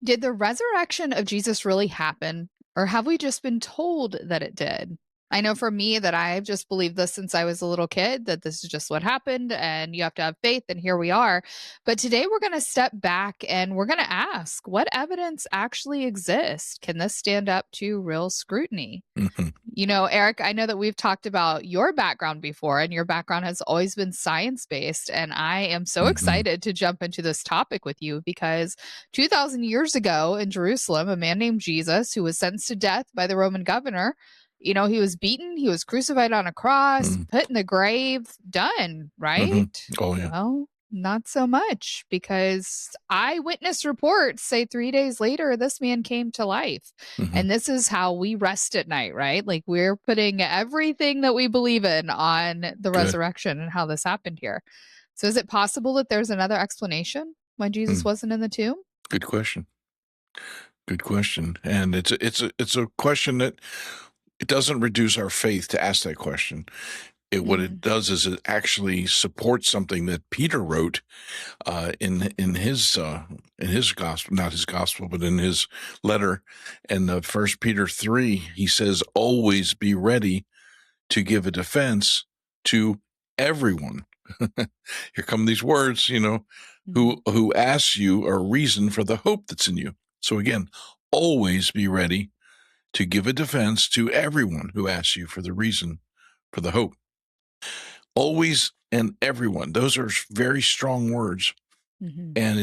Did the resurrection of Jesus really happen, or have we just been told that it did? I know for me that I've just believed this since I was a little kid, that this is just what happened and you have to have faith, and here we are. But today we're going to step back and we're going to ask, what evidence actually exists? Can this stand up to real scrutiny? Mhm. Eric, I know that we've talked about your background before, and your background has always been science based. And I am so Mhm. excited to jump into this topic with you because 2,000 years ago in Jerusalem, a man named Jesus, who was sentenced to death by the Roman governor, he was beaten, he was crucified on a cross, Mhm. put in the grave, done, Mhm. right? Oh, yeah. Well, not so much, because eyewitness reports say 3 days later, this man came to life. Mhm. And this is how we rest at night, right? Like, we're putting everything that we believe in on the Good. resurrection and how this happened here. So, is it possible that there's another explanation why Jesus Mm. wasn't in the tomb? Good question. Good question. And it's a question that it doesn't reduce our faith to ask that question. What it Mm, does is it actually supports something that Peter wrote in his gospel, not his gospel, but in his letter. And 1 Peter 3, he says, "Always be ready to give a defense to everyone." Here come these words, mhm. who asks you a reason for the hope that's in you. So again, always be ready to give a defense to everyone who asks you for the reason for the hope. Always and everyone. Those are very strong words, Mhm. and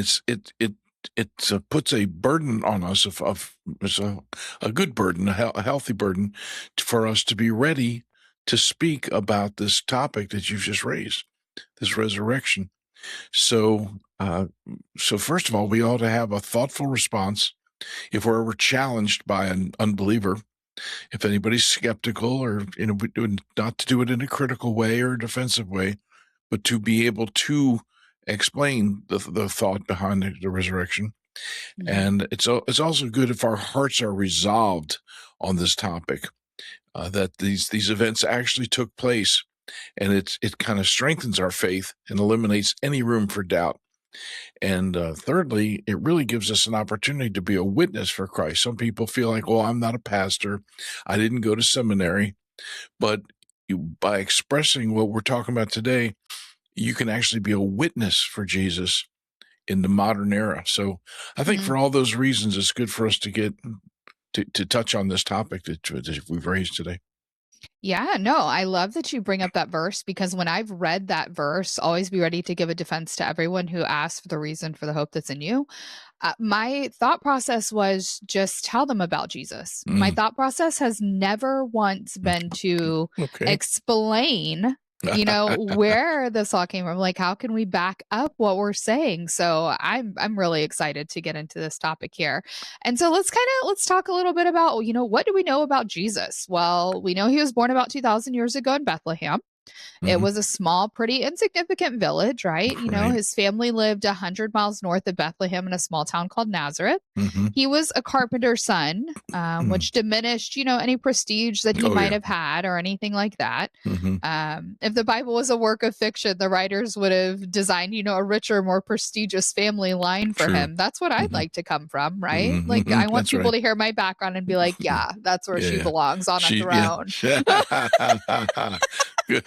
it puts a burden on us of it's a good burden, a healthy burden for us to be ready to speak about this topic that you've just raised, this resurrection. So, so first of all, we ought to have a thoughtful response if we're ever challenged by an unbeliever. If anybody's skeptical, or not to do it in a critical way or a defensive way, but to be able to explain the thought behind the resurrection. Mhm. And it's also good if our hearts are resolved on this topic, that these events actually took place, and it kind of strengthens our faith and eliminates any room for doubt. And thirdly, it really gives us an opportunity to be a witness for Christ. Some people feel like, well, I'm not a pastor, I didn't go to seminary, but by expressing what we're talking about today, you can actually be a witness for Jesus in the modern era. So I think Mm. for all those reasons, it's good for us to get to touch on this topic that we've raised today. Yeah, no, I love that you bring up that verse, because when I've read that verse, always be ready to give a defense to everyone who asks for the reason for the hope that's in you. My thought process was just tell them about Jesus. My Mm, thought process has never once been to okay. explain, where this all came from. Like, how can we back up what we're saying? So I'm really excited to get into this topic here. And so let's talk a little bit about, what do we know about Jesus? Well, we know he was born about 2,000 years ago in Bethlehem. It Mhm. was a small, pretty insignificant village, right? Right. His family lived 100 miles north of Bethlehem in a small town called Nazareth. Hmm. He was a carpenter's son, which diminished, any prestige that he Oh might yeah. have had or anything like that. Hmm. If the Bible was a work of fiction, the writers would have designed, a richer, more prestigious family line for True. him. That's what I'd Hmm. like to come from, right? Like, Hmm. I want That's people right. to hear my background and be like, yeah, that's where Yeah, she yeah. belongs, on a Yeah. throne. Good.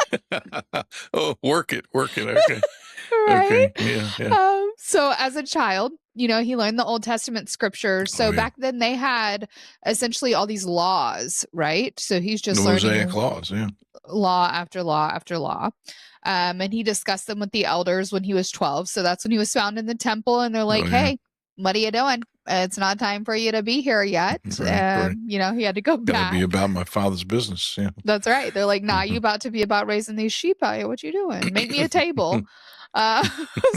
Oh, work it. Okay, Right? okay. Yeah, yeah. So as a child, he learned the Old Testament scriptures. Oh So yeah. back then they had essentially all these laws, right? So he's The just Mosaic learning laws. Yeah. law after law after law. And he discussed them with the elders when he was 12. So that's when he was found in the temple, and they're Oh like, yeah. hey, what are you doing? It's not time for you to be here yet. Right. Right. He had to go Got to be back. about my father's business. Yeah. That's right. They're like, nah, you Hmm. about to be about raising these sheep out here. What you doing? Make me a table.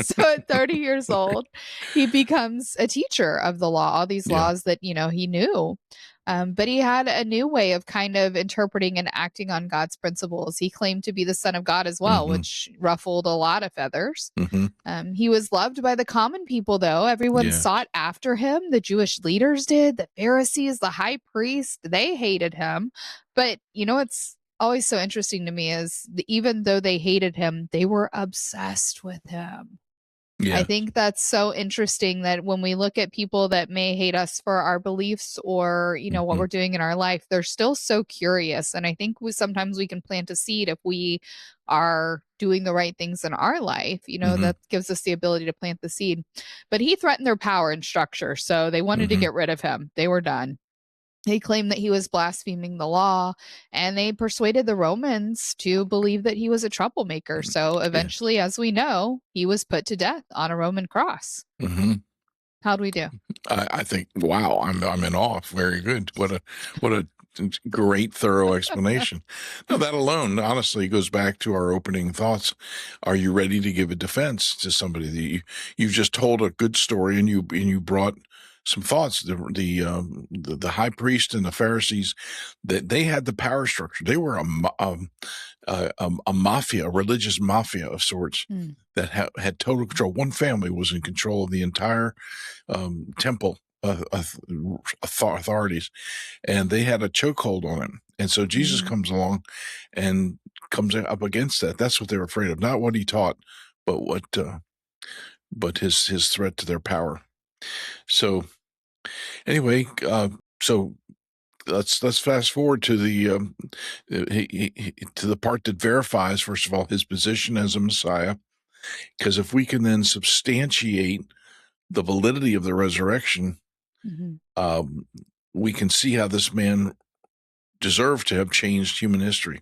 So at 30 years old, he becomes a teacher of the law, all these Yeah. laws that, he knew. But he had a new way of kind of interpreting and acting on God's principles. He claimed to be the son of God as well, Hmm. which ruffled a lot of feathers. Hmm. He was loved by the common people, though. Everyone Yeah. sought after him. The Jewish leaders did, the Pharisees, the high priest, they hated him. But what's always so interesting to me is even though they hated him, they were obsessed with him. I Yeah. think that's so interesting that when we look at people that may hate us for our beliefs or, what Hmm. we're doing in our life, they're still so curious. And I think sometimes we can plant a seed if we are doing the right things in our life, Hmm. that gives us the ability to plant the seed. But he threatened their power and structure. So they wanted to Hmm. get rid of him. They were done. He claimed that he was blaspheming the law, and they persuaded the Romans to believe that he was a troublemaker. So Yeah. eventually, as we know, he was put to death on a Roman cross. Hmm. How'd we do? I think, wow, I'm in awe. Very good. What a great, thorough explanation. No, that alone, honestly, goes back to our opening thoughts. Are you ready to give a defense to somebody that you've just told a good story, and you brought some thoughts. The high priest and the Pharisees, that they had the power structure. They were a mafia, a religious mafia of sorts Mm. that had total control. One family was in control of the entire temple authorities, and they had a chokehold on him. And so Jesus Mhm. comes along and comes up against that. That's what they were afraid of, not what he taught, but but his threat to their power. So anyway, so let's fast forward to to the part that verifies, first of all, his position as a Messiah. Because if we can then substantiate the validity of the resurrection, Mhm. um, we can see how this man deserved to have changed human history.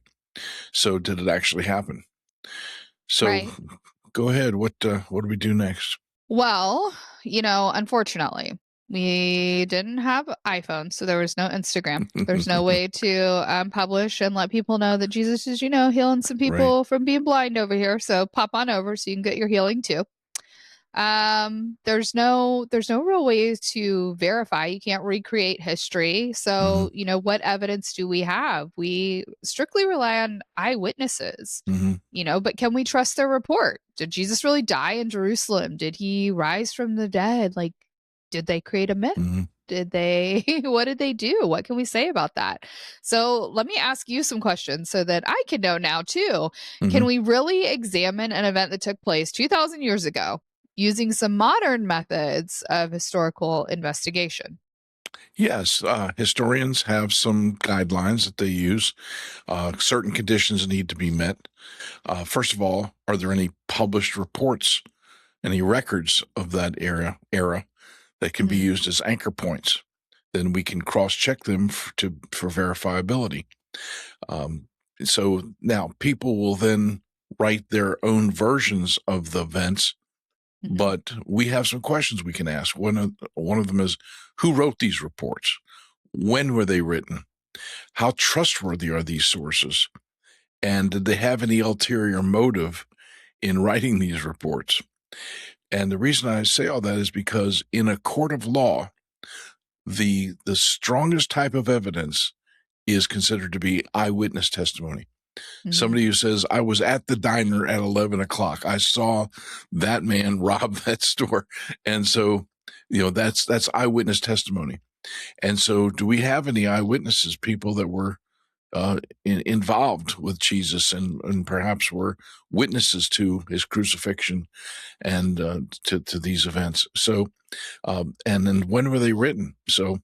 So, did it actually happen? So, Right. go ahead. What do we do next? Well, unfortunately, we didn't have iPhones, so there was no Instagram. There's no way to publish and let people know that Jesus is, healing some Right. people from being blind over here. So pop on over so you can get your healing too. There's no real ways to verify. You can't recreate history. Hmm. So, what evidence do we have? We strictly rely on eyewitnesses, Hmm. but can we trust their report? Did Jesus really die in Jerusalem? Did he rise from the dead? Like, did they create a myth? Hmm. Did they, what did they do? What can we say about that? So let me ask you some questions so that I can know now too. Hmm. Can we really examine an event that took place 2,000 years ago using some modern methods of historical investigation? Yes, historians have some guidelines that they use. Certain conditions need to be met. First of all, are there any published reports, any records of that era that can be Mhm. used as anchor points? Then we can cross-check them for verifiability. Um, so now people will then write their own versions of the events, Mhm. but we have some questions we can ask. One of them is, who wrote these reports? When were they written? How trustworthy are these sources? And did they have any ulterior motive in writing these reports? And the reason I say all that is because in a court of law, the strongest type of evidence is considered to be eyewitness testimony. Mhm. Somebody who says, I was at the diner at 11 o'clock. I saw that man rob that store. And so, that's eyewitness testimony. And so, do we have any eyewitnesses, people that were involved with Jesus and perhaps were witnesses to his crucifixion and to these events? So, and then when were they written? So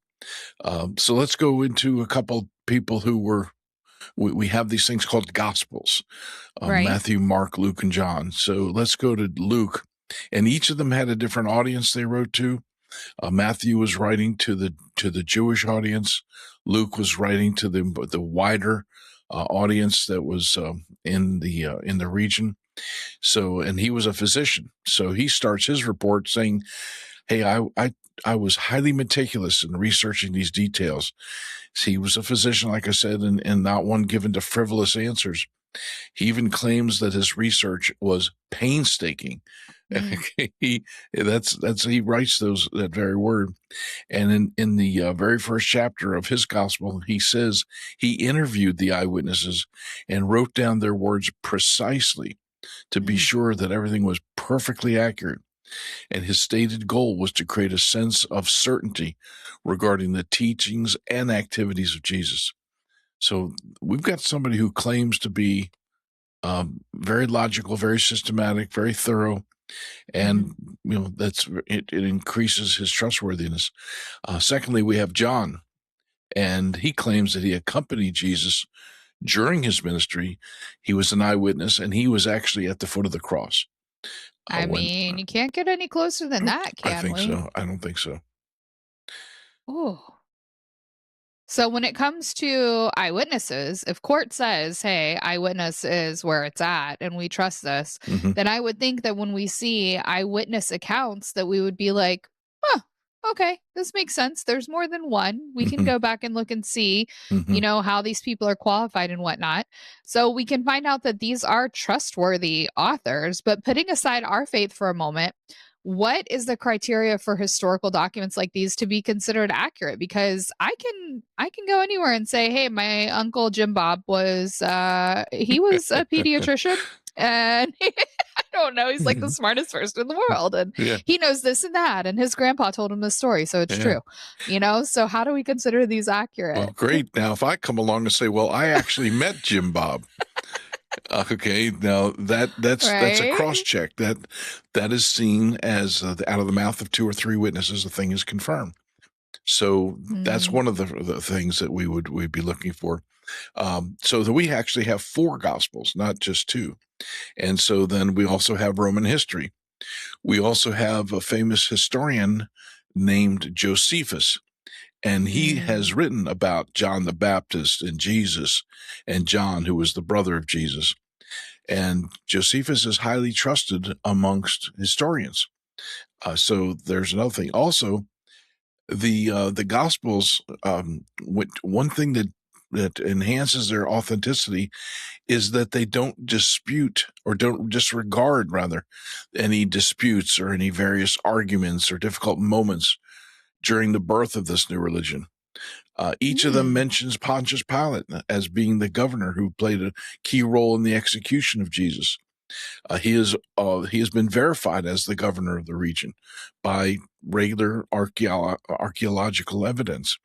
let's go into a couple people who were. We have these things called gospels, Right. Matthew, Mark, Luke, and John. So let's go to Luke, and each of them had a different audience they wrote to. Matthew was writing to the Jewish audience. Luke was writing to the wider audience that was in the region. So, and he was a physician. So he starts his report saying, "Hey, I was highly meticulous in researching these details." He was a physician, like I said, and not one given to frivolous answers. He even claims that his research was painstaking. Mm, he he writes that very word. And in the very first chapter of his gospel, he says he interviewed the eyewitnesses and wrote down their words precisely to be mm, sure that everything was perfectly accurate. And his stated goal was to create a sense of certainty regarding the teachings and activities of Jesus. So we've got somebody who claims to be very logical, very systematic, very thorough, mhm. and it increases his trustworthiness. Secondly, we have John, and he claims that he accompanied Jesus during his ministry. He was an eyewitness, and he was actually at the foot of the cross. I When mean, you can't get any closer than that, I can think we? so, I don't think so. Oh. So when it comes to eyewitnesses, if court says, "Hey, eyewitness is where it's at and we trust this," Hmm. then I would think that when we see eyewitness accounts that we would be like, "Huh, okay, this makes sense. There's more than one. We can Hmm. go back and look and see, Hmm. how these people are qualified and whatnot." So we can find out that these are trustworthy authors, but putting aside our faith for a moment, what is the criteria for historical documents like these to be considered accurate? Because I can go anywhere and say, hey, my uncle Jim Bob was he was a pediatrician, and I don't know, he's like the smartest person in the world, and Yeah, he knows this and that, and his grandpa told him this story, so it's yeah. true. So how do we consider these Well, accurate? great. Now, if I come along and say, "Well, I actually met Jim Bob," okay, now that's a cross Right. check. That is seen as out of the mouth of two or three witnesses, the thing is confirmed. So that's Mm, one of the things that we'd be looking for. So that we actually have four gospels, not just two. And so then we also have Roman history. We also have a famous historian named Josephus, and he has mm, written about John the Baptist and Jesus and John, who was the brother of Jesus. And Josephus is highly trusted amongst historians. So there's another thing. Also, the Gospels, one thing that enhances their authenticity is that they don't dispute or don't disregard, rather, any disputes or any various arguments or difficult moments during the birth of this new religion. Each of them mm. mentions Pontius Pilate as being the governor who played a key role in the execution of Jesus. He has been verified as the governor of the region by regular archaeological evidence.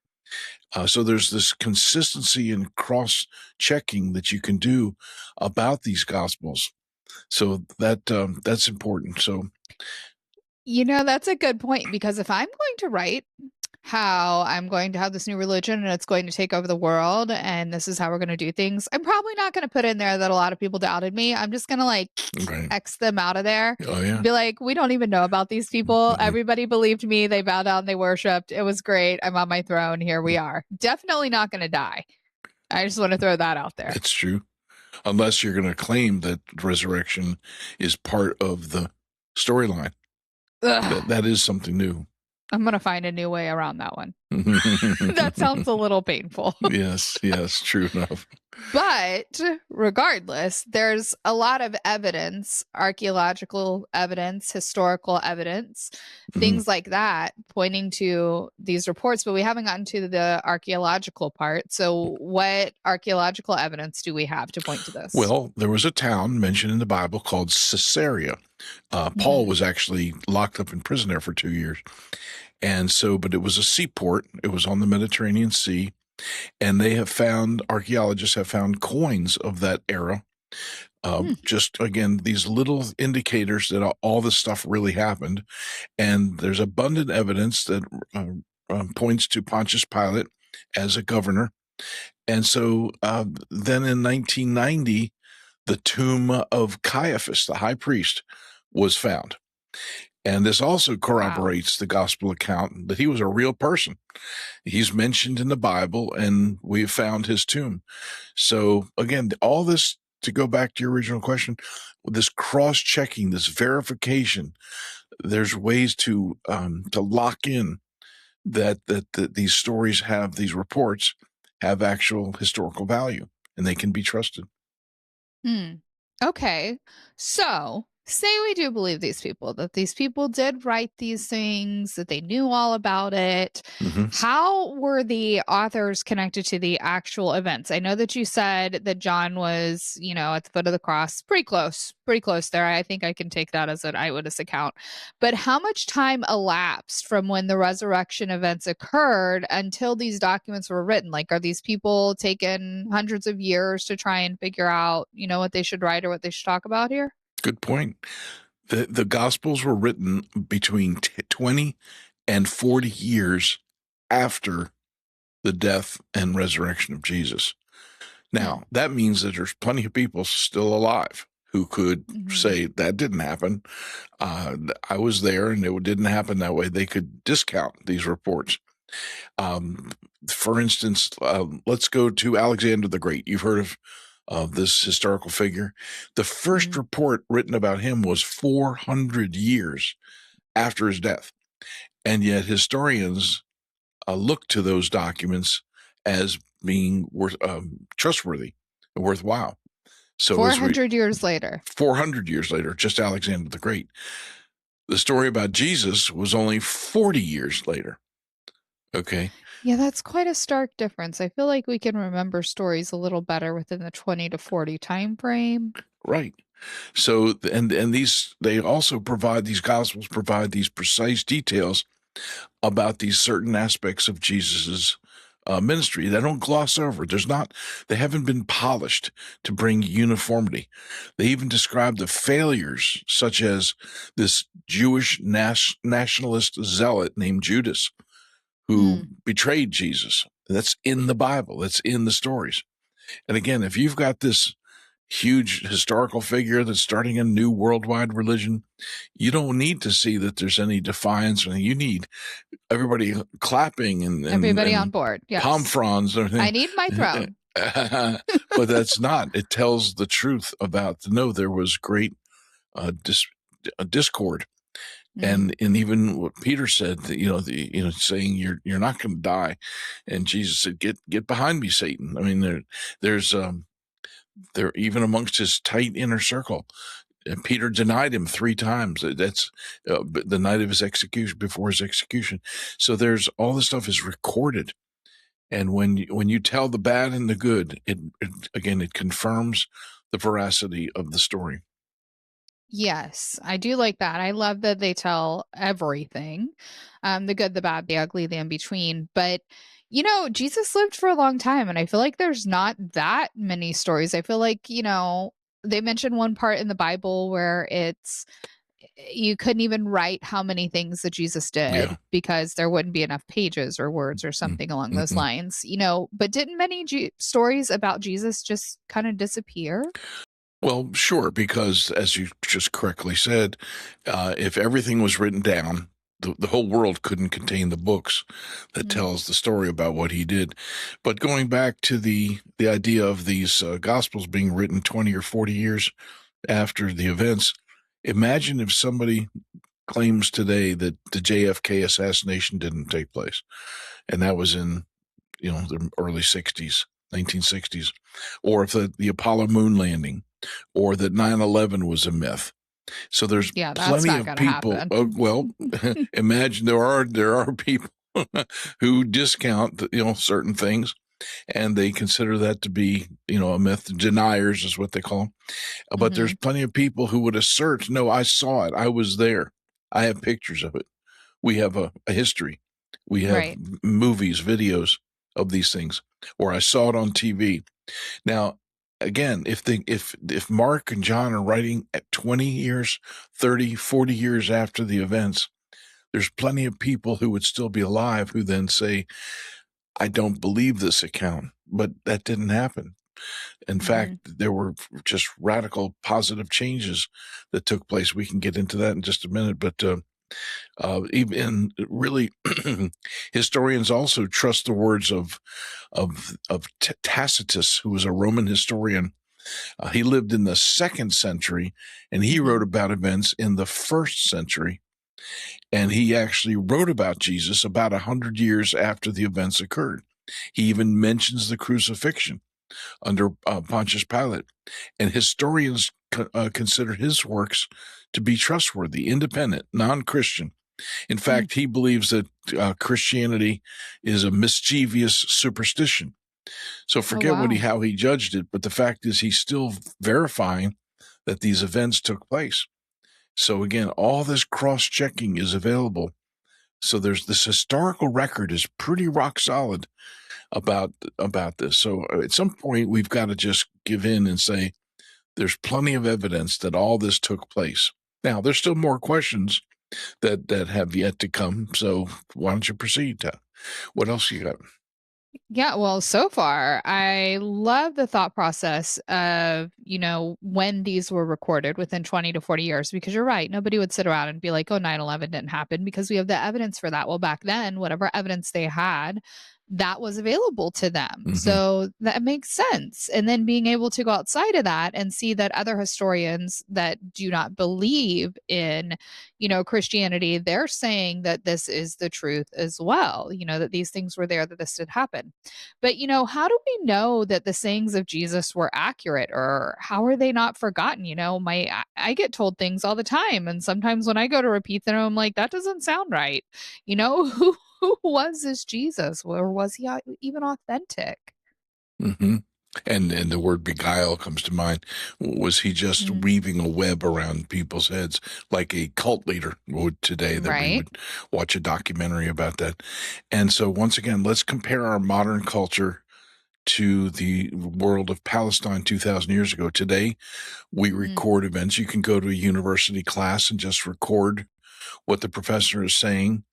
So there's this consistency and cross checking that you can do about these gospels. So that's important. So That's a good point because if I'm going to write how I'm going to have this new religion and it's going to take over the world and this is how we're going to do things, I'm probably not going to put in there that a lot of people doubted me. I'm just going to like okay, X them out of there. oh yeah, Be like, we don't even know about these people. mhm. Everybody believed me. They bowed down. They worshiped. It was great. I'm on my throne. Here we are. Definitely not going to die. I just want to throw that out there. It's true. Unless you're going to claim that resurrection is part of the storyline, Ugh, that is something new. I'm going to find a new way around that one. That sounds a little painful. Yes, yes, true enough. But regardless, there's a lot of evidence, archaeological evidence, historical evidence, Mhm. things like that pointing to these reports, but we haven't gotten to the archaeological part. So, what archaeological evidence do we have to point to this? Well, there was a town mentioned in the Bible called Caesarea. Paul Hmm. was actually locked up in prison there for 2 years. And so, but it was a seaport. It was on the Mediterranean Sea. And archaeologists have found coins of that era. Hmm. Just again, these little indicators that all this stuff really happened. And there's abundant evidence that points to Pontius Pilate as a governor. And so then in 1990, the tomb of Caiaphas, the high priest, was found. And this also Wow. corroborates the gospel account that he was a real person. He's mentioned in the Bible, and we have found his tomb. So, again, all this, to go back to your original question, this cross checking, this verification, there's ways to lock in that these stories these reports have actual historical value and they can be trusted. Hmm. Okay. So, say we do believe these people, that these people did write these things, that they knew all about it. Hmm. How were the authors connected to the actual events? I know that you said that John was, at the foot of the cross, pretty close there. I think I can take that as an eyewitness account. But how much time elapsed from when the resurrection events occurred until these documents were written? Like, are these people taking hundreds of years to try and figure out, what they should write or what they should talk about here? Good point. The Gospels were written between 20 and 40 years after the death and resurrection of Jesus. Hmm. Now, that means that there's plenty of people still alive who could Hmm. say that didn't happen. I was there and it didn't happen that way. They could discount these reports. Um, for instance, let's go to Alexander the Great. You've heard of this historical figure. The first Hmm. report written about him was 400 years after his death. And yet historians look to those documents as being trustworthy and worthwhile. So as 400 years later. 400 years later, just Alexander the Great. The story about Jesus was only 40 years later. Okay. Yeah, that's quite a stark difference. I feel like we can remember stories a little better within the 20 to 40 time frame. Right. So and these they also provide these gospels provide these precise details about these certain aspects of Jesus's ministry. They don't gloss over. They haven't been polished to bring uniformity. They even describe the failures, such as this Jewish nationalist zealot named Judas, who Hmm. betrayed Jesus. That's in the Bible. That's in the stories. And again, if you've got this huge historical figure that's starting a new worldwide religion, you don't need to see that there's any defiance. You need everybody clapping Everybody on and board. palm Yes. fronds and I everything. need my throne. But that's not. It tells the truth about no. There was great discord, Mm. and even what Peter said, that, saying you're not going to die, and Jesus said, "Get behind me, Satan." I mean, there's there even amongst his tight inner circle. And Peter denied him 3 times. That's the night of his execution, before his execution. So there's all this stuff is recorded, and when you tell the bad and the good, it confirms the veracity of the story. Yes, I do like that. I love that they tell everything, the good, the bad, the ugly, the in between. But Jesus lived for a long time, and I feel like there's not that many stories. I feel like they mention one part in the Bible where you couldn't even write how many things that Jesus did Yeah. because there wouldn't be enough pages or words or something along those Mm-mm. lines. But didn't many stories about Jesus just kind of disappear? Well, sure, because as you just correctly said, if everything was written down, the whole world couldn't contain the books that Mm. tells the story about what he did. But going back to the idea of these gospels being written 20 or 40 years after the events, imagine if somebody claims today that the JFK assassination didn't take place, and that was in the early 60s, 1960s, or if the Apollo moon landing, or that 9/11 was a myth. So there's Yeah, that's plenty not of gonna people. happen. Well, imagine there are people who discount certain things, and they consider that to be a myth. Deniers is what they call them. But there's Mhm. plenty of people who would assert, no, I saw it, I was there, I have pictures of it. We have a history. We have Right. movies, videos of these things, or I saw it on TV. Now, again, if Mark and John are writing at 20 years, 30, 40 years after the events, there's plenty of people who would still be alive who then say, I don't believe this account, but that didn't happen. In fact, Mhm. there were just radical positive changes that took place. We can get into that in just a minute, but even really, historians also trust the words of Tacitus, who was a Roman historian. He lived in the 2nd century, and he wrote Mhm. about events in the 1st century. And he actually wrote about Jesus about 100 years after the events occurred. He even mentions the crucifixion. under Pontius Pilate. And historians consider his works to be trustworthy, independent, non-Christian. In Mm. fact, he believes that Christianity is a mischievous superstition. So Oh, forget wow. how he judged it, but the fact is he's still verifying that these events took place. So again, all this cross-checking is available. So there's this historical record is pretty rock solid about this. So at some point we've got to just give in and say there's plenty of evidence that all this took place. Now there's still more questions that have yet to come. So why don't you proceed? What else you got? Yeah, well, so far, I love the thought process of, when these were recorded within 20 to 40 years, because you're right. Nobody would sit around and be like, oh, 9/11 didn't happen because we have the evidence for that. Well, back then, whatever evidence they had, that was available to them. Mm-hmm. So that makes sense. And then being able to go outside of that and see that other historians that do not believe in Christianity, they're saying that this is the truth as well, that these things were there, that this did happen. But, how do we know that the sayings of Jesus were accurate, or how are they not forgotten? I get told things all the time. And sometimes when I go to repeat them, I'm like, that doesn't sound right. Who was this Jesus? Or was he even authentic? Mm-hmm. And the word beguile comes to mind. Was he just Mm, weaving a web around people's heads like a cult leader would today, that we right. would watch a documentary about that? And so once again, let's compare our modern culture to the world of Palestine 2,000 years ago. Today, we Mm, record events. You can go to a university class and just record what the professor is saying,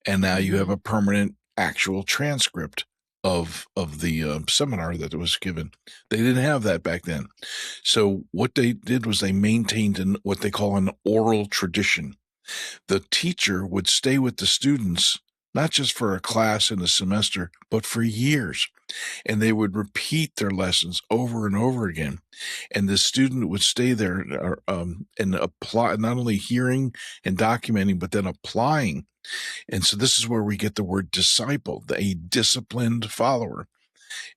and now you have hmm a permanent actual transcript of the seminar that was given. They didn't have that back then. So what they did was they maintained what they call an oral tradition. The teacher would stay with the students not just for a class in a semester, but for years. And they would repeat their lessons over and over again. And the student would stay there and apply, not only hearing and documenting, but then applying. And so this is where we get the word disciple, a disciplined follower.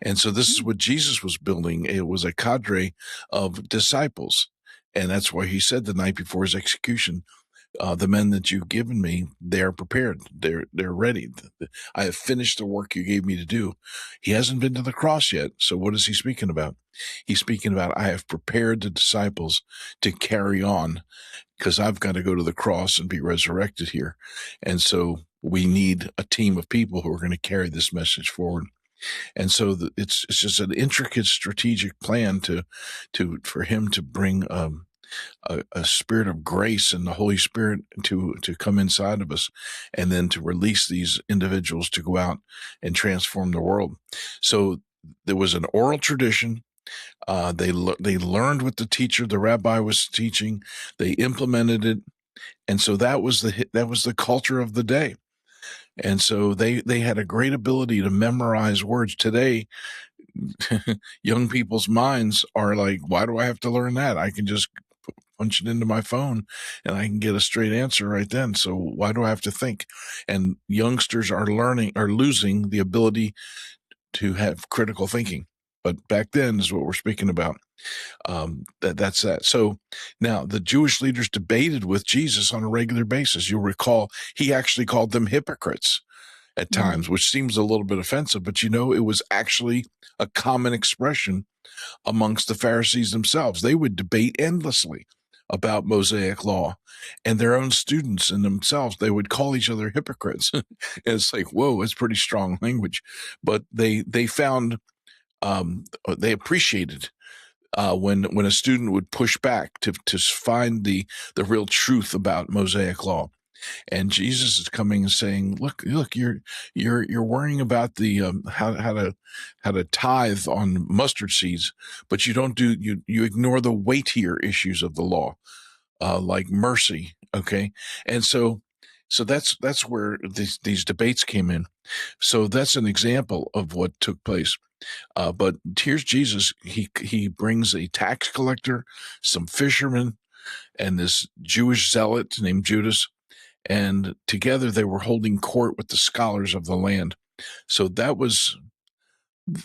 And so this is mm, what Jesus was building. It was a cadre of disciples. And that's why he said the night before his execution, the men that you've given me, they are prepared. They're ready. I have finished the work you gave me to do. He hasn't been to the cross yet. So what is he speaking about? He's speaking about, I have prepared the disciples to carry on, because I've got to go to the cross and be resurrected here. And so we need a team of people who are going to carry this message forward. And so it's just an intricate strategic plan for him to bring a spirit of grace and the Holy Spirit to come inside of us, and then to release these individuals to go out and transform the world. So there was an oral tradition. They learned what the rabbi was teaching. They implemented it, and so that was the culture of the day. And so they had a great ability to memorize words. Today, young people's minds are like, why do I have to learn that? I can just punch it into my phone and I can get a straight answer right then. So why do I have to think? And youngsters are losing the ability to have critical thinking. But back then is what we're speaking about. That's that. So now the Jewish leaders debated with Jesus on a regular basis. You'll recall he actually called them hypocrites at mm, times, which seems a little bit offensive, but it was actually a common expression amongst the Pharisees themselves. They would debate endlessly about Mosaic law, and their own students and themselves, they would call each other hypocrites. And it's like, whoa, it's pretty strong language. But they found, they appreciated when a student would push back to find the real truth about Mosaic law. And Jesus is coming and saying, "Look, you're worrying about the how to tithe on mustard seeds, but you don't do you ignore the weightier issues of the law, like mercy." Okay, and so that's where these debates came in. So that's an example of what took place. But here's Jesus. He brings a tax collector, some fishermen, and this Jewish zealot named Judas, and together they were holding court with the scholars of the land. So that was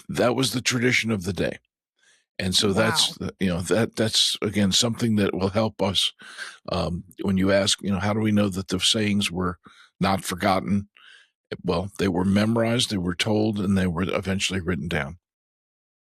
That was the tradition of the day. And so Wow. that's again something that will help us when you ask, how do we know that the sayings were not forgotten? Well, they were memorized, they were told, and they were eventually written down.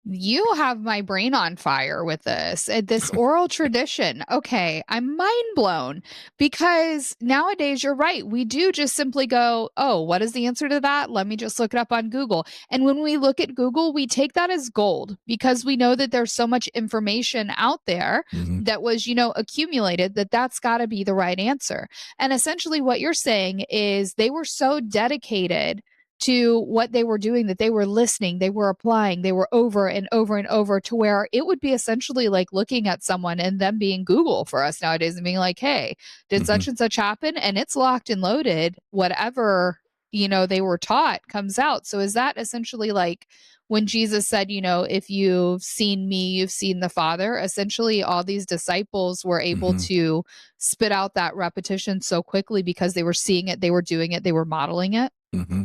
You have my brain on fire with this. This oral tradition. Okay, I'm mind blown because nowadays you're right. We do just simply go, oh, what is the answer to that? Let me just look it up on Google. And when we look at Google, we take that as gold because we know that there's so much information out there Mm-hmm. that was, accumulated that that's got to be the right answer. And essentially, what you're saying is they were so dedicated to what they were doing that they were listening, they were applying, they were over and over and over to where it would be essentially like looking at someone and them being Google for us nowadays and being like, hey, did Mm-hmm. such and such happen? And it's locked and loaded. Whatever, they were taught comes out. So is that essentially like when Jesus said, if you've seen me, you've seen the Father? Essentially, all these disciples were able Mm-hmm. to spit out that repetition so quickly because they were seeing it, they were doing it, they were modeling it. Mm-hmm.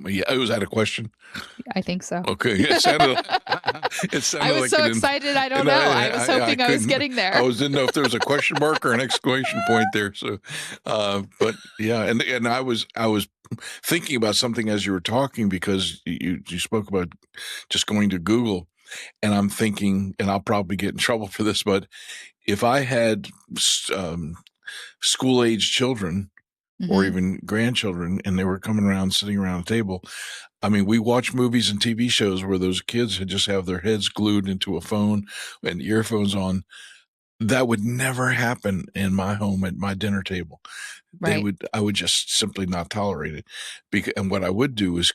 Yeah, was that a question? I think so. Okay, it sounded it I sounded was like so it. In, excited. I don't and know. I was I hoping I was couldn't. getting there. Didn't know if there was a question mark or an exclamation point there. So, but yeah, and I was thinking about something as you were talking because you spoke about just going to Google, and I'm thinking, and I'll probably get in trouble for this, but if I had um, school age children or Hmm. even grandchildren, and they were coming around, sitting around a table. I mean, we watch movies and TV shows where those kids had just have their heads glued into a phone and earphones on. That would never happen in my home at my dinner table. Right. I would just simply not tolerate it. And what I would do is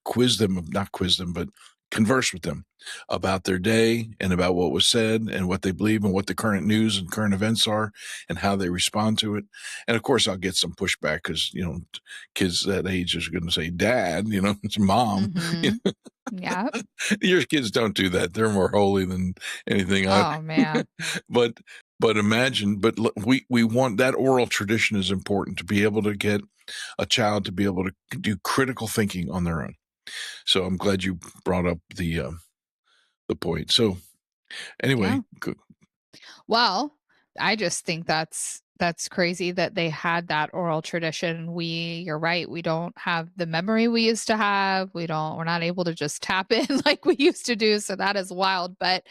quiz them, not quiz them, but converse with them about their day and about what was said and what they believe and what the current news and current events are and how they respond to it. And of course, I'll get some pushback because kids that age are going to say, "Dad," it's mom. Hmm. Yeah. Your kids don't do that. They're more holy than anything. Oh man. But imagine, we want that oral tradition is important to be able to get a child to be able to do critical thinking on their own. So I'm glad you brought up the point. So Yeah. anyway, good. Well, I just think that's crazy that they had that oral tradition. You're right, we don't have the memory we used to have. We're not able to just tap in like we used to do. So that is wild. But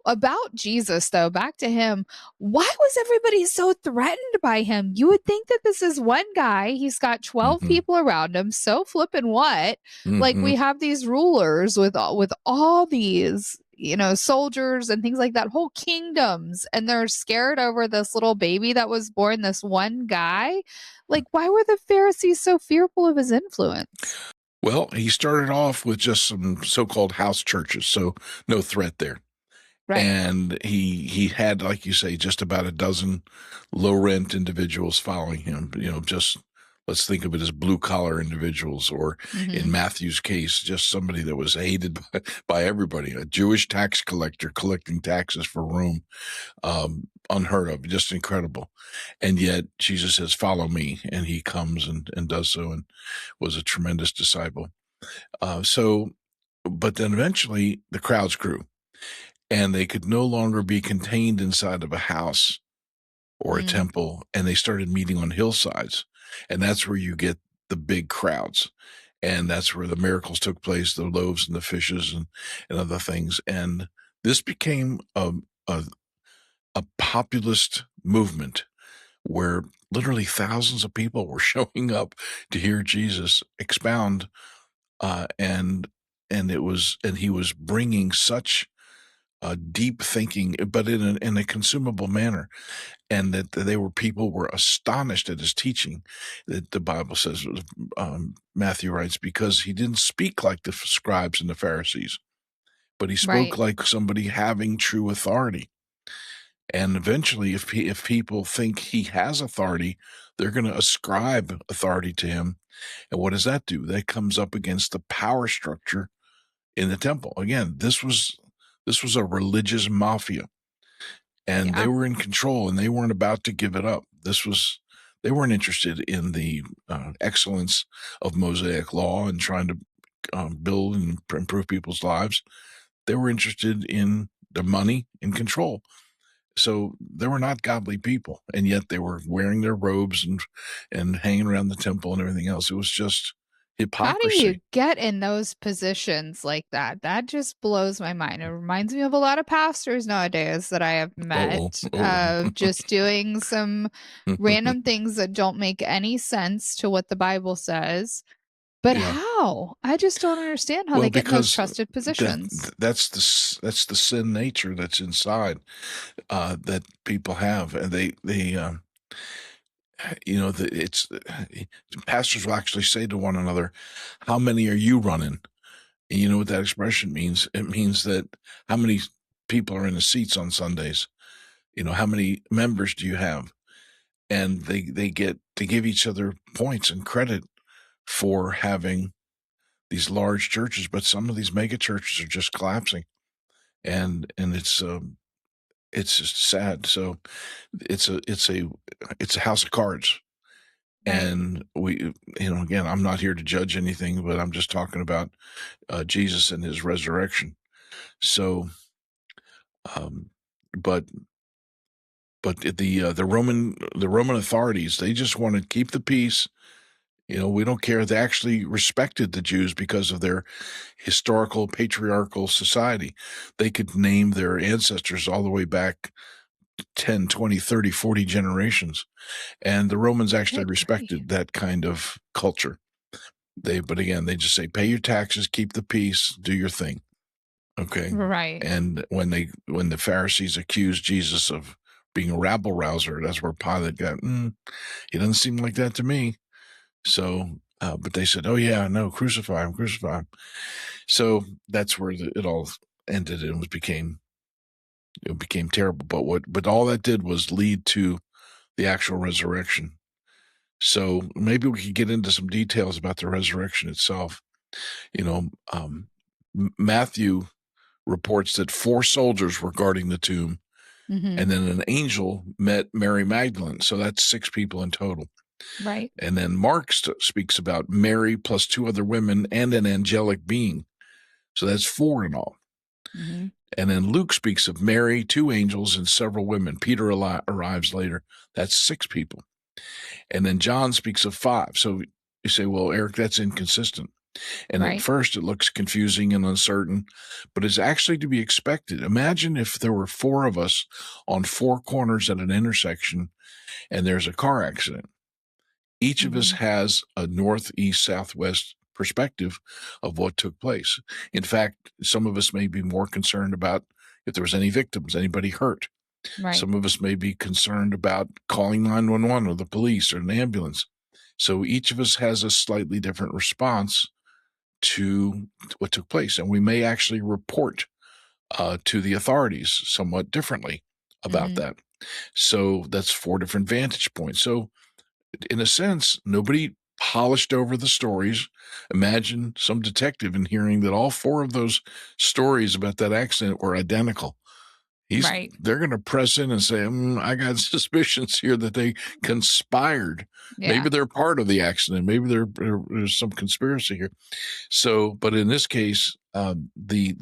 about Jesus, though, back to him, why was everybody so threatened by him? You would think that this is one guy. He's got 12 Mm-hmm. people around him. So flippin' what? Like Mm-hmm. we have these rulers with all these, soldiers and things like that, whole kingdoms, and they're scared over this little baby that was born, this one guy. Like, why were the Pharisees so fearful of his influence? Well, he started off with just some so-called house churches, so no threat there. Right. And he had, like you say, just about a dozen low rent individuals following him. Just let's think of it as blue collar individuals, or in Hmm. Matthew's case, just somebody that was hated by everybody, a Jewish tax collector collecting taxes for Rome, unheard of, just incredible. And yet Jesus says, "Follow me," and he comes and does so, and was a tremendous disciple. So, but then eventually the crowds grew and they could no longer be contained inside of a house or a Mm, temple, and they started meeting on hillsides. And that's where you get the big crowds. And that's where the miracles took place, the loaves and the fishes and other things. And this became a, a populist movement where literally thousands of people were showing up to hear Jesus expound. And he was bringing such deep thinking, but in a consumable manner, and that people were astonished at his teaching. That the Bible says, Matthew writes, because he didn't speak like the scribes and the Pharisees, but he spoke right. like somebody having true authority. And eventually, if people think he has authority, they're going to ascribe authority to him. And what does that do? That comes up against the power structure in the temple. Again, this was a religious mafia, and they Yeah. were in control, and they weren't about to give it up. They weren't interested in the excellence of Mosaic law and trying to build and improve people's lives. They were interested in the money and control. So they were not godly people, and yet they were wearing their robes and hanging around the temple and everything else. It was just How do you hypocrisy. get in those positions like that? That just blows my mind. It reminds me of a lot of pastors nowadays that I have Oh, met oh, of just doing some oh. random things that don't make any sense to what the Bible says. But Yeah. how? I just don't understand how Well, they get in those because trusted positions. that's the sin nature that's inside, that people have, and it's pastors will actually say to one another, "How many are you running?" And you know what that expression means? It means that how many people are in the seats on Sundays? How many members do you have? And they give each other points and credit for having these large churches, but some of these mega churches are just collapsing, and it's just sad. So it's a house of cards, Right. and again, I'm not here to judge anything, but I'm just talking about Jesus and his resurrection. So, um, but the Roman authorities, they just want to keep the peace. We don't care. They actually respected the Jews because of their historical patriarchal society. They could name their ancestors all the way back 10, 20, 30, 40 generations. And the Romans actually Good grief. respected that kind of culture. But again, they just say, pay your taxes, keep the peace, do your thing. Okay. Right. And when the Pharisees accused Jesus of being a rabble rouser, that's where Pilate got, he doesn't seem like that to me. So, but they said, oh yeah, no, crucify him, crucify him. So that's where it all ended, and it became terrible. But all that did was lead to the actual resurrection. So maybe we could get into some details about the resurrection itself. You know, Matthew reports that 4 soldiers were guarding the tomb, Hmm. and then an angel met Mary Magdalene. So that's 6 people in total. Right. And then Mark speaks about Mary plus 2 other women and an angelic being. So that's 4 in all. Hmm. And then Luke speaks of Mary, 2 angels, and several women. Peter arrives later. That's 6 people. And then John speaks of 5. So you say, well, Eric, that's inconsistent. And at Right. first it looks confusing and uncertain, but it's actually to be expected. Imagine if there were 4 of us on 4 corners at an intersection and there's a car accident. Each of us Hmm. has a north, east, southwest perspective of what took place. In fact, some of us may be more concerned about if there was any victims, anybody hurt. Right. Some of us may be concerned about calling 911 or the police or an ambulance. So each of us has a slightly different response to what took place. And we may actually report to the authorities somewhat differently about Hmm. that. So that's 4 different vantage points. So in a sense, nobody polished over the stories. Imagine some detective and hearing that all 4 of those stories about that accident were identical. Right. They're going to press in and say, I got suspicions here that they conspired. Maybe Yeah. they're part of the accident. Maybe there's some conspiracy here. So, but in this case, the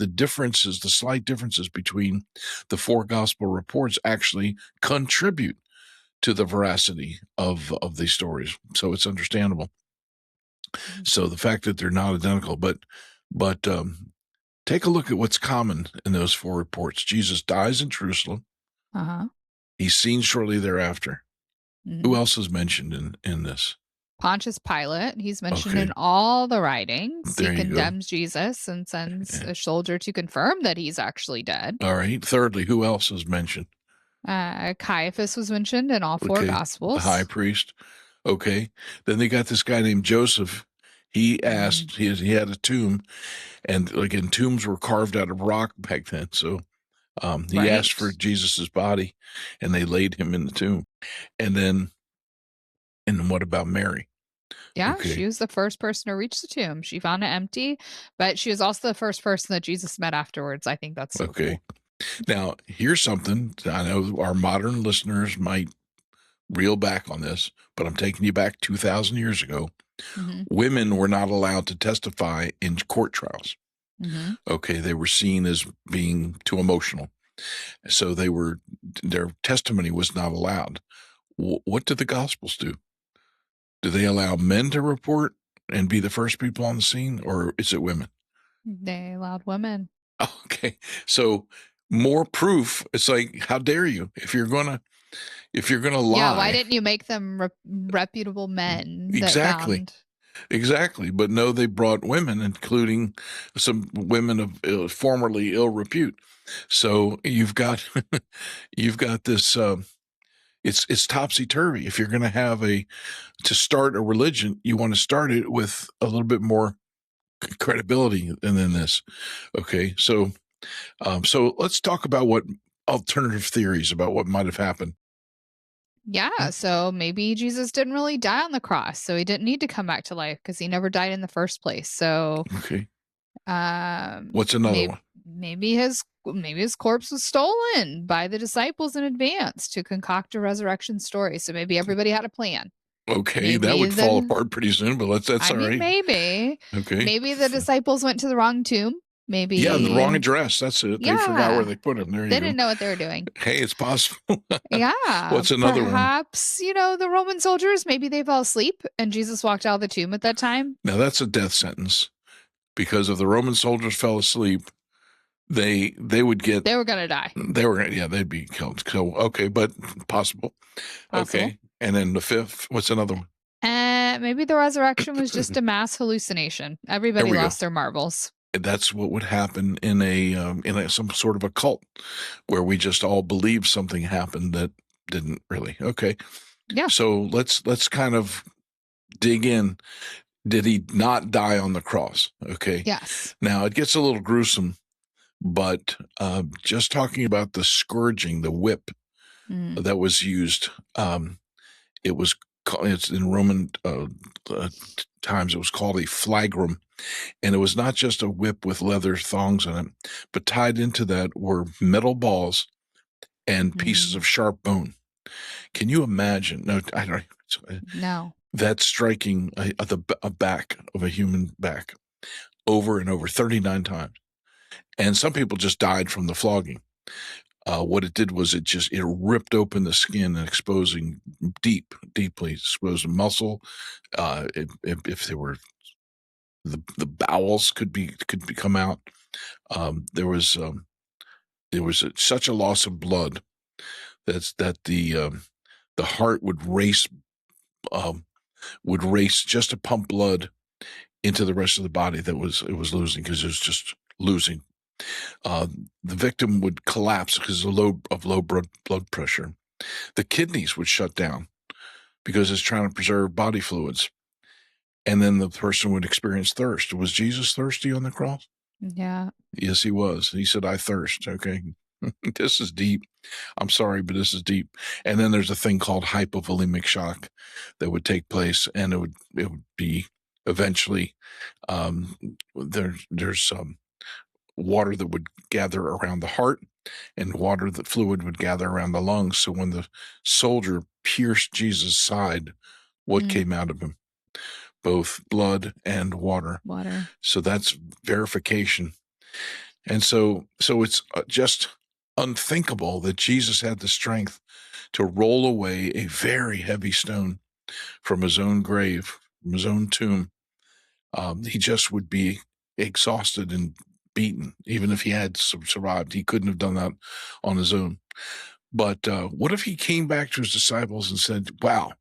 slight differences between the 4 gospel reports actually contribute to the veracity of these stories. So it's understandable. So the fact that they're not identical, but take a look at what's common in those 4 reports. Jesus dies in Jerusalem. Uh-huh. He's seen shortly thereafter. Who Hmm. else is mentioned in this? Pontius Pilate, he's mentioned Okay, in all the writings. He there you go. condemns Jesus and sends Yeah. a soldier to confirm that he's actually dead. All right. Thirdly, who else is mentioned? Caiaphas was mentioned in all 4 Okay, the high gospels. priest. Okay, then they got this guy named Joseph. He Hmm. asked. He had a tomb, and again, tombs were carved out of rock back then. So he asked for Right. Jesus's body, and they laid him in the tomb. And then, and what about Mary? Yeah, Okay, she was the first person to reach the tomb. She found it empty, but she was also the first person that Jesus met afterwards. I think that's so okay. cool. Now here's something I know our modern listeners might reel back on this, but I'm taking you back 2,000 years ago. Mm-hmm. Women were not allowed to testify in court trials. Mm-hmm. Okay, they were seen as being too emotional, so their testimony was not allowed. What do the Gospels do? Do they allow men to report and be the first people on the scene, or is it women? They allowed women. Okay, so more proof. It's like, how dare you? If you're gonna Yeah, why lie, didn't you make them reputable men that exactly. found? Exactly, but no, they brought women, including some women of formerly ill repute. So you've got you've got this. It's topsy turvy. If you're going to start a religion, you want to start it with a little bit more credibility than this. Okay, so let's talk about what alternative theories about what might have happened. Yeah, so maybe Jesus didn't really die on the cross, so he didn't need to come back to life because he never died in the first place. So, Okay, what's another maybe one? maybe his corpse was stolen by the disciples in advance to concoct a resurrection story. So maybe everybody had a plan. Okay, that Maybe would fall the apart pretty soon, but that's I all mean, right. maybe. Okay. Maybe the disciples went to the wrong tomb. Yeah, the wrong Maybe, address. That's it. They forgot where yeah, they put him. There they you didn't go. know what they were doing. Hey, it's possible. Yeah, What's another one? perhaps, the Roman soldiers, maybe they fell asleep and Jesus walked out of the tomb at that time. Now that's a death sentence because if the Roman soldiers fell asleep, they would get They were going to die. they'd be killed. So okay, but possible. Possible. Okay, and then the fifth. What's another one? And maybe the resurrection was just a mass hallucination. There Everybody we go. lost their marbles. That's what would happen in some sort of a cult where we just all believe something happened that didn't really. Okay, Yeah. so let's kind of dig in. Did he not die on the cross? Okay, Yes. now it gets a little gruesome, but just talking about the scourging, the whip Mm. that was used, it was it's in Roman uh, times. It was called a flagrum, and it was not just a whip with leather thongs on it, but tied into that were metal balls and pieces Mm. of sharp bone. Can you imagine? No, I don't. No. That striking a back of a human back over and over 39 times, and some people just died from the flogging. What it did was it ripped open the skin and exposing deeply exposed muscle. If there were the bowels could be come out. There was such a loss of blood that the heart um, would race just to pump blood into the rest of the body that it was losing because it was just losing. Uh, the victim would collapse because of low blood pressure. The kidneys would shut down because it's trying to preserve body fluids. And then the person would experience thirst. Was Jesus thirsty on the cross? Yeah. Yes, he was. He said, I thirst. Okay. This is deep. I'm sorry, but this is deep. And then there's a thing called hypovolemic shock that would take place, and it would be eventually there's water that would gather around the heart and fluid would gather around the lungs. So when the soldier pierced Jesus' side, what Mm. came out of him? Both blood and water. Water. So that's verification. And so it's just unthinkable that Jesus had the strength to roll away a very heavy stone from his own grave, from his own tomb. He just would be exhausted and beaten, even if he had survived. He couldn't have done that on his own. But what if he came back to his disciples and said, wow,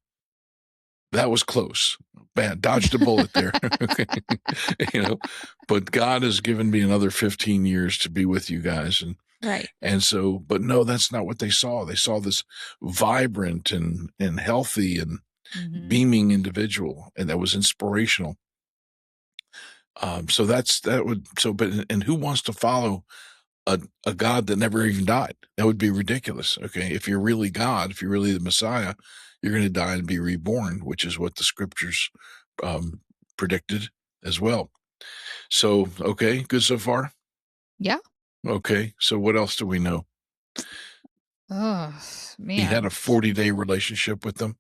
that was close. Bad, dodged a bullet there. you know, but God has given me another 15 years to be with you guys. Right. And so, but no, that's not what they saw. They saw this vibrant and healthy and Hmm. beaming individual, and that was inspirational. But who wants to follow a God that never even died? That would be ridiculous. Okay. If you're really God, if you're really the Messiah, you're going to die and be reborn, which is what the scriptures um, predicted as well. So, okay, good so far. Yeah. Okay. So what else do we know? Oh, He had man. a 40-day relationship with them.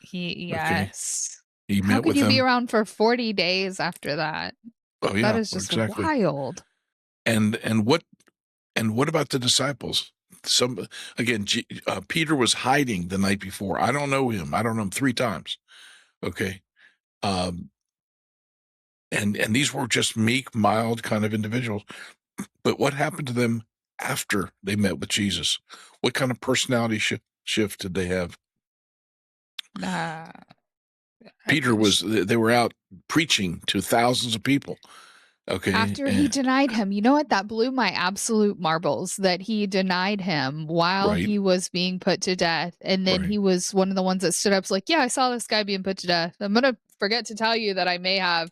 Okay. Yes. He How met could with you be them. around for 40 days after that? Oh That yeah, is just exactly. wild. And what about the disciples? Some again, Peter was hiding the night before. I don't know him. I don't know him 3 times. Okay, um, and these were just meek, mild kind of individuals. But what happened to them after they met with Jesus? What kind of personality shift did they have? Uh, Peter was. They were out preaching to thousands of people. Okay, After he denied him, you know what? That blew my absolute marbles that he denied him while right, he was being put to death. And then right. he was one of the ones that stood up, like, yeah, I saw this guy being put to death. I'm going to forget to tell you that I may have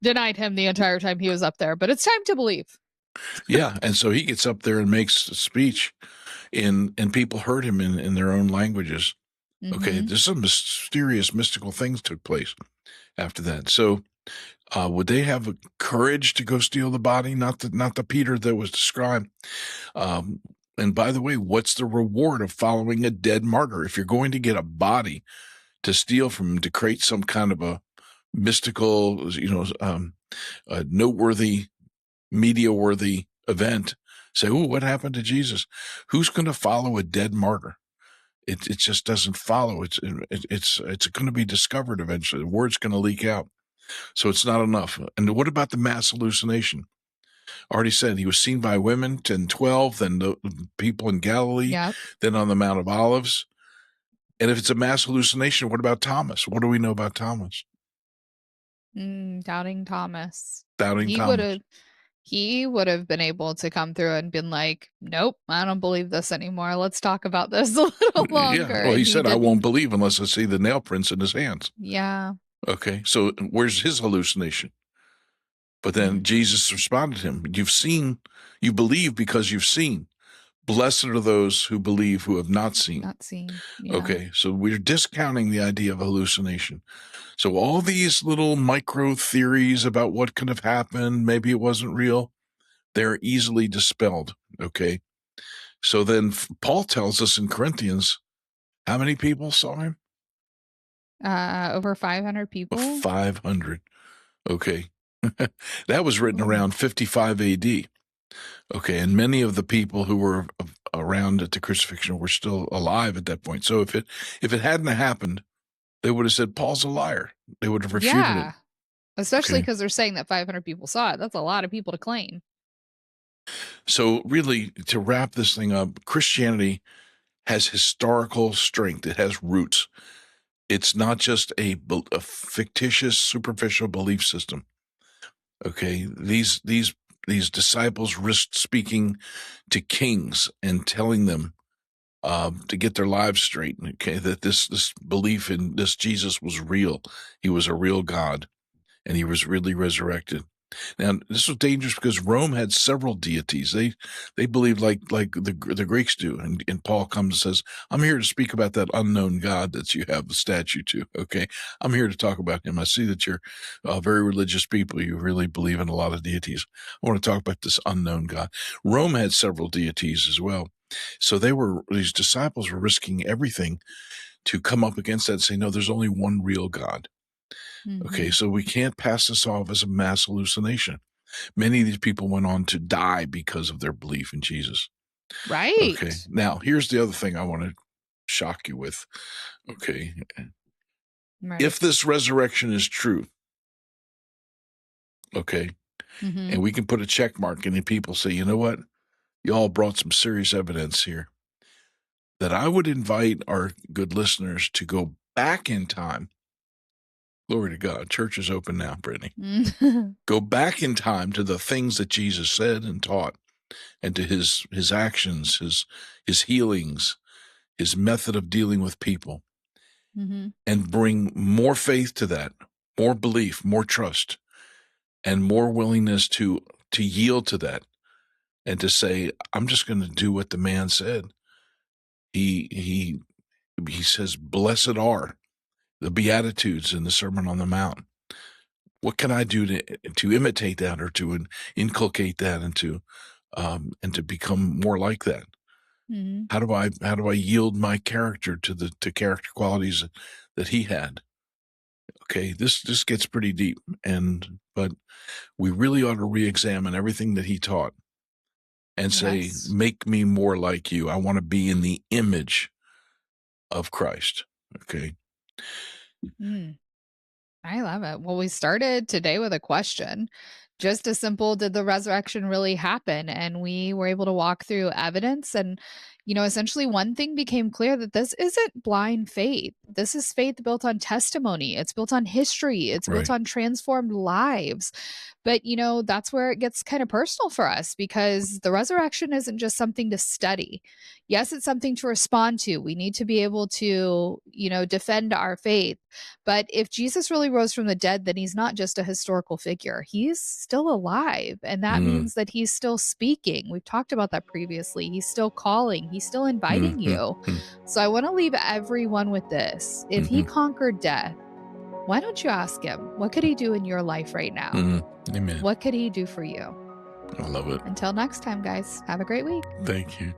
denied him the entire time he was up there, but it's time to believe. Yeah, and so he gets up there and makes a speech, and people heard him in their own languages. Okay, Mm-hmm. there's some mysterious, mystical things took place after that. So, would they have the courage to go steal the body? Not the Peter that was described. Um, and by the way, what's the reward of following a dead martyr? If you're going to get a body to steal from him to create some kind of a mystical, a noteworthy, media-worthy event, say, "Oh, what happened to Jesus?" Who's going to follow a dead martyr? It just doesn't follow. It's going to be discovered eventually. The word's going to leak out. So it's not enough. And what about the mass hallucination? I already said he was seen by women, 10, 12, then the people in Galilee, Yep. then on the Mount of Olives. And if it's a mass hallucination, what about Thomas? What do we know about Thomas? Doubting Thomas. Doubting He would Thomas. have he would have been able to come through and been like, nope, I don't believe this anymore. Let's talk about this a little Yeah. longer. Well, he And he said, "I won't didn't. believe unless I see the nail prints in his hands." Yeah. Okay. So where's his hallucination? But then Mm, Jesus responded to him, you believe because you've seen. Blessed are those who believe who have not seen. not seen. Yeah. Okay, so we're discounting the idea of hallucination. So all these little micro theories about what could have happened, maybe it wasn't real, they're easily dispelled. Okay, so then Paul tells us in Corinthians, how many people saw him? Over 500 people. 500. Okay, that was written Ooh. around 55 AD. Okay, and many of the people who were around at the crucifixion were still alive at that point. So if it hadn't happened, they would have said Paul's a liar. They would have refuted it. Yeah. Especially Okay, because they're saying that 500 people saw it. That's a lot of people to claim. so really to wrap this thing up, Christianity has historical strength. It has roots. It's not just a fictitious, superficial belief system. Okay, these disciples risked speaking to kings and telling them to get their lives straight. Okay, that this belief in this Jesus was real. He was a real God, and he was really resurrected. Now, this was dangerous because Rome had several deities. They believed like the Greeks do, and Paul comes and says, "I'm here to speak about that unknown God that you have the statue to." Okay, I'm here to talk about him. I see that you're very religious people. You really believe in a lot of deities. I want to talk about this unknown God. Rome had several deities as well. So these disciples were risking everything to come up against that and say, no, there's only one real God. Okay, Mm-hmm. so we can't pass this off as a mass hallucination. Many of these people went on to die because of their belief in Jesus. Okay, Right. now here's the other thing I want to shock you with. Okay, I'm ready. if this resurrection is true, okay, Mm-hmm. and we can put a check mark and then people say, you know what, y'all brought some serious evidence here, that I would invite our good listeners to go back in time. Glory to God. Church is open now, Brittany. Go back in time to the things that Jesus said and taught, and to his actions, his healings, his method of dealing with people, Mm-hmm. and bring more faith to that, more belief, more trust, and more willingness to yield to that, and to say, I'm just going to do what the man said. He says, blessed are the Beatitudes in the Sermon on the Mount. What can I do to imitate that, or to inculcate that, and to become more like that? Mm-hmm. How do I yield my character to character qualities that he had? okay, this gets pretty deep, but we really ought to re-examine everything that he taught and say, Yes. make me more like you. I want to be in the image of Christ. Okay. Mm. I love it. Well, we started today with a question. Just as simple, did the resurrection really happen? And we were able to walk through evidence. And, essentially one thing became clear that this isn't blind faith. This is faith built on testimony, it's built on history, it's built Right. on transformed lives. But, that's where it gets kind of personal for us because the resurrection isn't just something to study. Yes, it's something to respond to. We need to be able to, defend our faith. But if Jesus really rose from the dead, then he's not just a historical figure. He's still alive. And that Mm, means that he's still speaking. We've talked about that previously. He's still calling, he's still inviting mm, you. mm, So I want to leave everyone with this. If he mm, conquered death, why don't you ask him, what could he do in your life right now? Amen. What could he do for you? I love it. Until next time, guys, have a great week. Thank you.